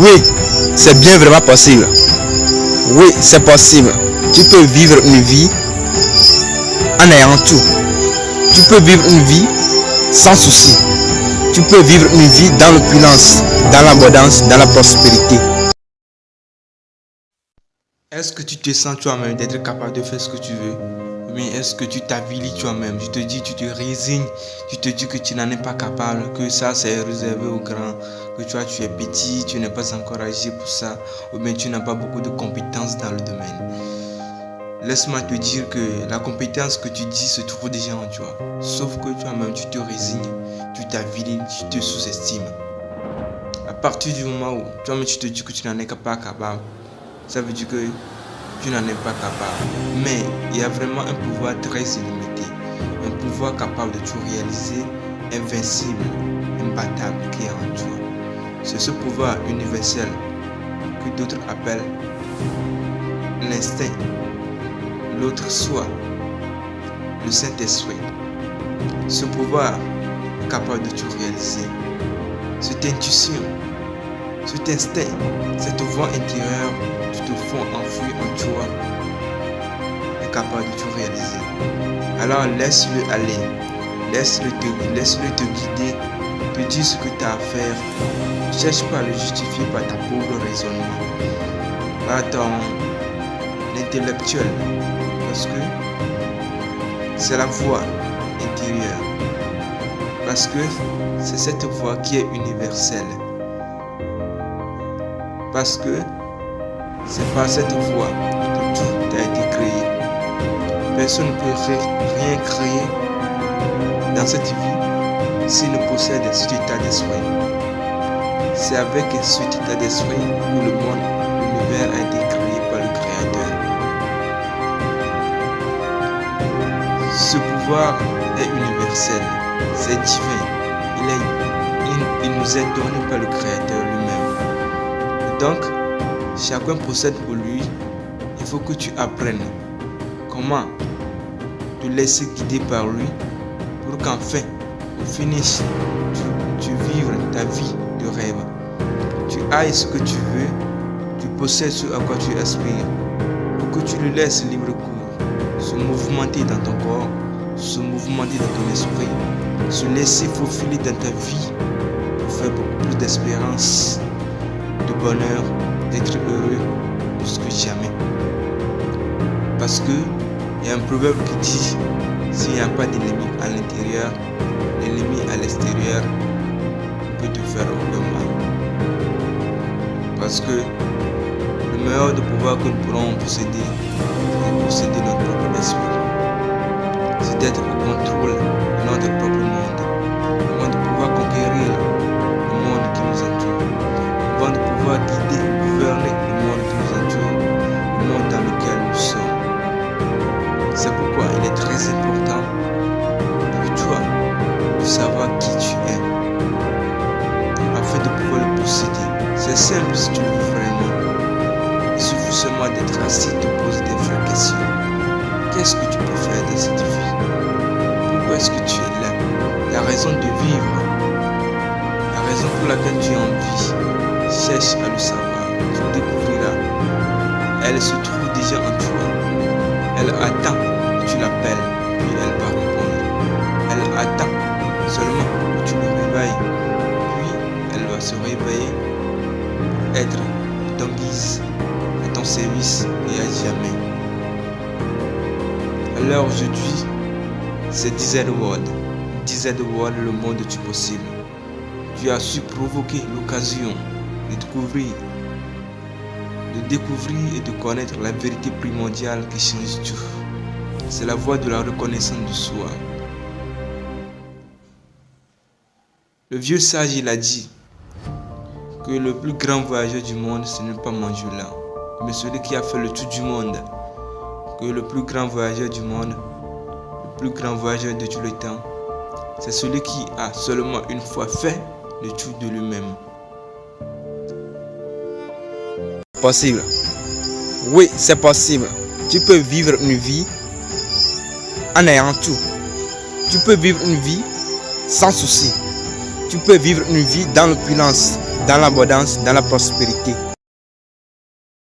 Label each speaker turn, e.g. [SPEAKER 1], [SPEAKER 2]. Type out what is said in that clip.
[SPEAKER 1] Oui, c'est bien vraiment possible. Oui, c'est possible. Tu peux vivre une vie en ayant tout. Tu peux vivre une vie sans souci. Tu peux vivre une vie dans l'opulence, dans l'abondance, dans la prospérité. Est-ce que tu te sens toi-même d'être capable de faire ce que tu veux? Mais est-ce que tu t'avilis toi-même? Tu te dis, tu te résignes, tu te dis que tu n'en es pas capable, que ça c'est réservé aux grands, que toi tu es petit, tu n'es pas encore âgé pour ça, ou bien tu n'as pas beaucoup de compétences dans le domaine. Laisse-moi te dire que la compétence que tu dis se trouve déjà en toi. Sauf que toi-même tu te résignes, tu t'avilis, tu te sous-estimes. À partir du moment où toi-même tu te dis que tu n'en es pas capable, ça veut dire que tu n'en es pas capable. Mais il y a vraiment un pouvoir très illimité, un pouvoir capable de tout réaliser, invincible, imbattable qui est en toi. C'est ce pouvoir universel que d'autres appellent l'instinct, l'autre soi, le Saint-Esprit. Ce pouvoir est capable de tout réaliser. Cette intuition, cet instinct, cette voix intérieure, tout au fond enfoui en toi, est capable de tout réaliser. Alors laisse-le aller, laisse-le te guider, te dire ce que tu as à faire. Ne cherche pas à le justifier par ta pauvre raisonnement, par ton intellectuel, parce que c'est la voix intérieure, parce que c'est cette voix qui est universelle. Parce que c'est par cette voie que tout a été créé. Personne ne peut rien créer dans cette vie s'il ne possède cet état d'esprit. C'est avec cet état d'esprit que le monde, l'univers a été créé par le Créateur. Ce pouvoir est universel, c'est divin. Il nous est donné par le Créateur lui-même. Donc, chacun possède pour lui. Il faut que tu apprennes comment te laisser guider par lui pour qu'enfin, au finish, tu vives ta vie de rêve. Tu ailles ce que tu veux, tu possèdes ce à quoi tu aspires, pour que tu le laisses libre cours, se mouvementer dans ton corps, se mouvementer dans ton esprit, se laisser faufiler dans ta vie pour faire beaucoup plus d'espérance, de bonheur, d'être heureux plus que jamais. Parce que il y a un proverbe qui dit, s'il n'y a pas d'ennemi à l'intérieur, l'ennemi à l'extérieur peut te faire aucun mal. Parce que le meilleur de pouvoir que nous pourrons posséder, c'est de posséder notre propre esprit. C'est d'être au contrôle de notre propre monde, avant de pouvoir conquérir le monde qui nous entoure, avant de pouvoir guider, gouverner le monde qui nous entoure, le monde dans lequel nous sommes. C'est pourquoi il est très important pour toi de savoir qui tu es, afin de pouvoir le posséder. C'est simple si tu le veux vraiment. Il suffit seulement d'être assis et de poser des vraies questions. Qu'est-ce que tu peux faire dans cette vie? Pourquoi est-ce que tu es là? La raison de vivre, la raison pour laquelle tu es en vie, cherche à le savoir, tu le découvriras. Elle se trouve déjà en toi. Elle attend que tu l'appelles, puis elle va répondre. Elle attend seulement que tu le réveilles, puis elle va se réveiller pour être à ton guise, à ton service et à jamais. Alors aujourd'hui, c'est DZ World. DZ World, le monde du possible. Tu as su provoquer l'occasion de découvrir et de connaître la vérité primordiale qui change tout. C'est la voie de la reconnaissance de soi. Le vieux sage, il a dit que le plus grand voyageur du monde, ce n'est pas Manjula, mais celui qui a fait le tour du monde. Que le plus grand voyageur du monde, le plus grand voyageur de tout le temps, c'est celui qui a seulement une fois fait le tour de lui-même. Possible. Oui, c'est possible. Tu peux vivre une vie en ayant tout. Tu peux vivre une vie sans souci. Tu peux vivre une vie dans l'opulence, dans l'abondance, dans la prospérité.